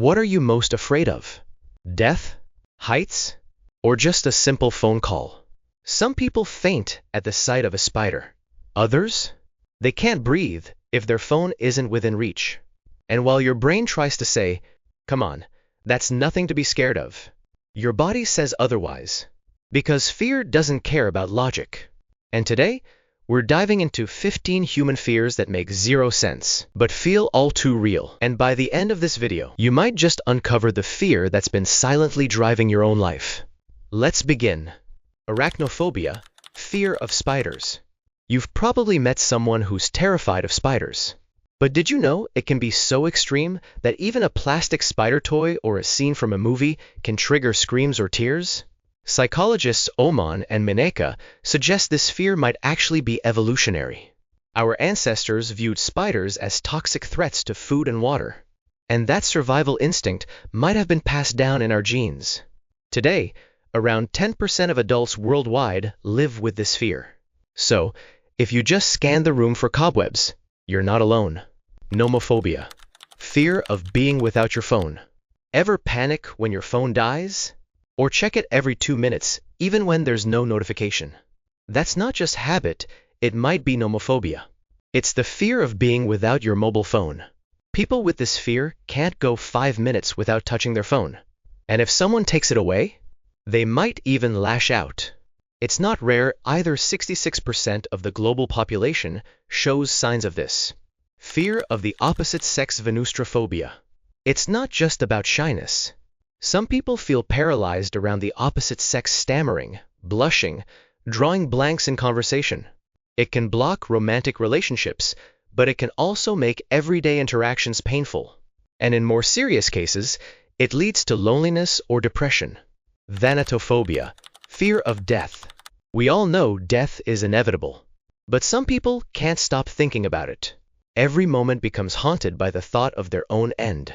What are you most afraid of? Death? Heights? Or just a simple phone call? Some people faint at the sight of a spider. Others? They can't breathe if their phone isn't within reach. And while your brain tries to say, "Come on, that's nothing to be scared of," your body says otherwise. Because fear doesn't care about logic. And today, we're diving into 15 human fears that make zero sense, but feel all too real. And by the end of this video, you might just uncover the fear that's been silently driving your own life. Let's begin. Arachnophobia, fear of spiders. You've probably met someone who's terrified of spiders. But did you know it can be so extreme that even a plastic spider toy or a scene from a movie can trigger screams or tears? Psychologists Oman and Mineka suggest this fear might actually be evolutionary. Our ancestors viewed spiders as toxic threats to food and water, and that survival instinct might have been passed down in our genes. Today, around 10% of adults worldwide live with this fear. So, if you just scan the room for cobwebs, you're not alone. Nomophobia, fear of being without your phone. Ever panic when your phone dies? Or check it every 2 minutes, even when there's no notification? That's not just habit, it might be nomophobia. It's the fear of being without your mobile phone. People with this fear can't go 5 minutes without touching their phone. And if someone takes it away, they might even lash out. It's not rare, either 66% of the global population shows signs of this. Fear of the opposite sex, venustrophobia. It's not just about shyness. Some people feel paralyzed around the opposite sex, stammering, blushing, drawing blanks in conversation. It can block romantic relationships, but it can also make everyday interactions painful. And in more serious cases, it leads to loneliness or depression. Thanatophobia, fear of death. We all know death is inevitable, but some people can't stop thinking about it. Every moment becomes haunted by the thought of their own end.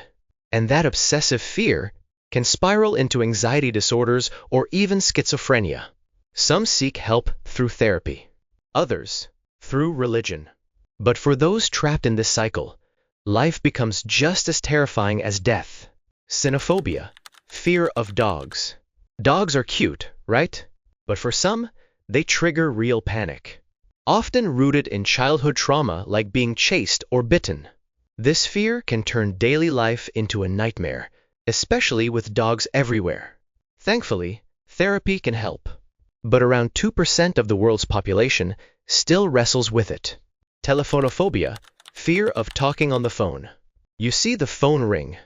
And that obsessive fear can spiral into anxiety disorders or even schizophrenia. Some seek help through therapy, others through religion. But for those trapped in this cycle, life becomes just as terrifying as death. Cynophobia, fear of dogs. Dogs are cute, right? But for some, they trigger real panic, often rooted in childhood trauma like being chased or bitten. This fear can turn daily life into a nightmare, especially with dogs everywhere. Thankfully, therapy can help. But around 2% of the world's population still wrestles with it. Telephonophobia, fear of talking on the phone. You see the phone ring,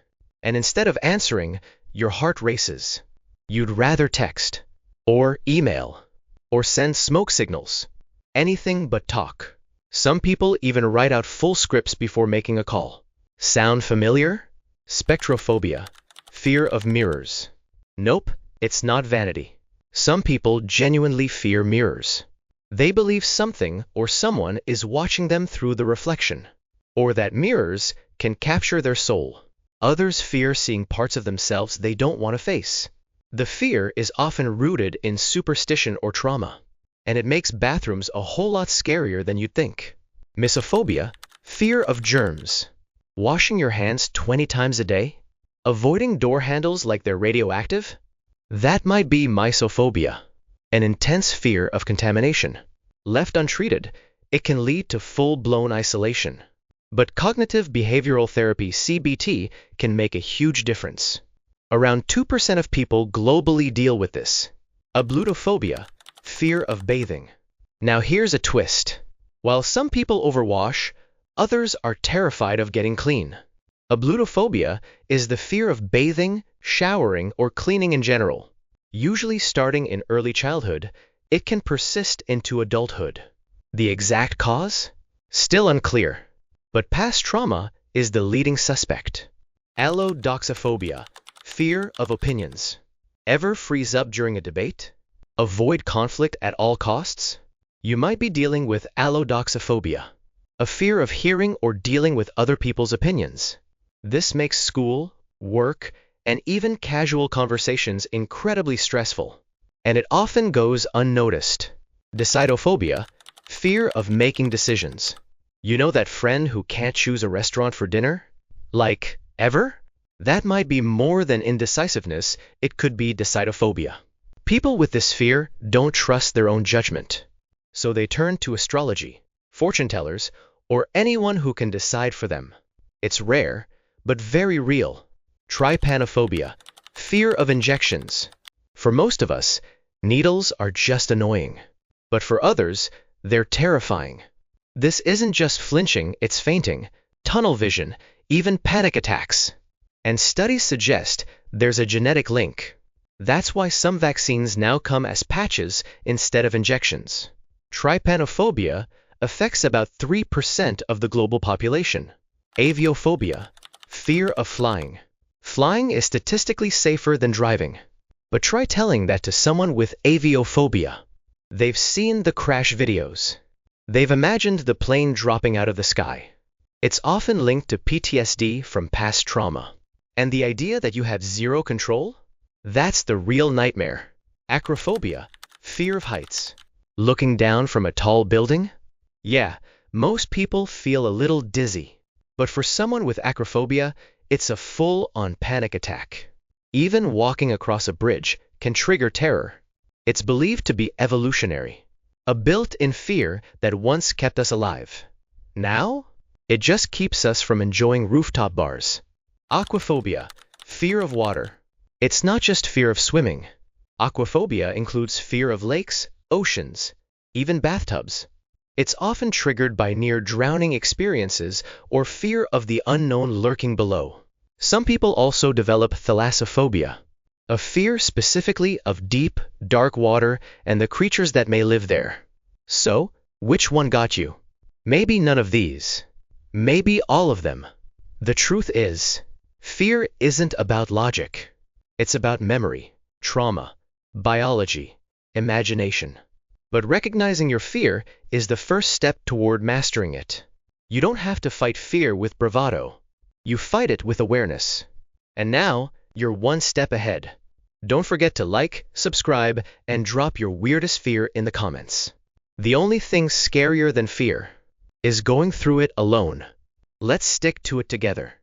and instead of answering, your heart races. You'd rather text, or email, or send smoke signals. Anything but talk. Some people even write out full scripts before making a call. Sound familiar? Spectrophobia, fear of mirrors. Nope, it's not vanity. Some people genuinely fear mirrors. They believe something or someone is watching them through the reflection, or that mirrors can capture their soul. Others fear seeing parts of themselves they don't want to face. The fear is often rooted in superstition or trauma, and it makes bathrooms a whole lot scarier than you'd think. Misophobia, fear of germs. Washing your hands 20 times a day? Avoiding door handles like they're radioactive? That might be misophobia, an intense fear of contamination. Left untreated, it can lead to full-blown isolation. But cognitive behavioral therapy, CBT, can make a huge difference. Around 2% of people globally deal with this. Ablutophobia, fear of bathing. Now here's a twist. While some people overwash, others are terrified of getting clean. Ablutophobia is the fear of bathing, showering, or cleaning in general. Usually starting in early childhood, it can persist into adulthood. The exact cause? Still unclear. But past trauma is the leading suspect. Allodoxophobia, fear of opinions. Ever freeze up during a debate? Avoid conflict at all costs? You might be dealing with allodoxophobia, a fear of hearing or dealing with other people's opinions. This makes school, work, and even casual conversations incredibly stressful, and it often goes unnoticed. Decidophobia, fear of making decisions. You know that friend who can't choose a restaurant for dinner? Like, ever? That might be more than indecisiveness, it could be decidophobia. People with this fear don't trust their own judgment, so they turn to astrology, fortune tellers, or anyone who can decide for them. It's rare, but very real. Trypanophobia, fear of injections. For most of us, needles are just annoying, but for others, they're terrifying. This isn't just flinching, it's fainting, tunnel vision, even panic attacks. And studies suggest there's a genetic link. That's why some vaccines now come as patches instead of injections. Trypanophobia affects about 3% of the global population. Aviophobia, fear of flying. Flying is statistically safer than driving. But try telling that to someone with aviophobia. They've seen the crash videos. They've imagined the plane dropping out of the sky. It's often linked to PTSD from past trauma. And the idea that you have zero control? That's the real nightmare. Acrophobia, fear of heights. Looking down from a tall building? Yeah, most people feel a little dizzy. But for someone with acrophobia, it's a full-on panic attack. Even walking across a bridge can trigger terror. It's believed to be evolutionary, a built-in fear that once kept us alive. Now, it just keeps us from enjoying rooftop bars. Aquaphobia, fear of water. It's not just fear of swimming. Aquaphobia includes fear of lakes, oceans, even bathtubs. It's often triggered by near-drowning experiences or fear of the unknown lurking below. Some people also develop thalassophobia, a fear specifically of deep, dark water and the creatures that may live there. So, which one got you? Maybe none of these. Maybe all of them. The truth is, fear isn't about logic. It's about memory, trauma, biology, imagination. But recognizing your fear is the first step toward mastering it. You don't have to fight fear with bravado. You fight it with awareness. And now, you're one step ahead. Don't forget to like, subscribe, and drop your weirdest fear in the comments. The only thing scarier than fear is going through it alone. Let's stick to it together.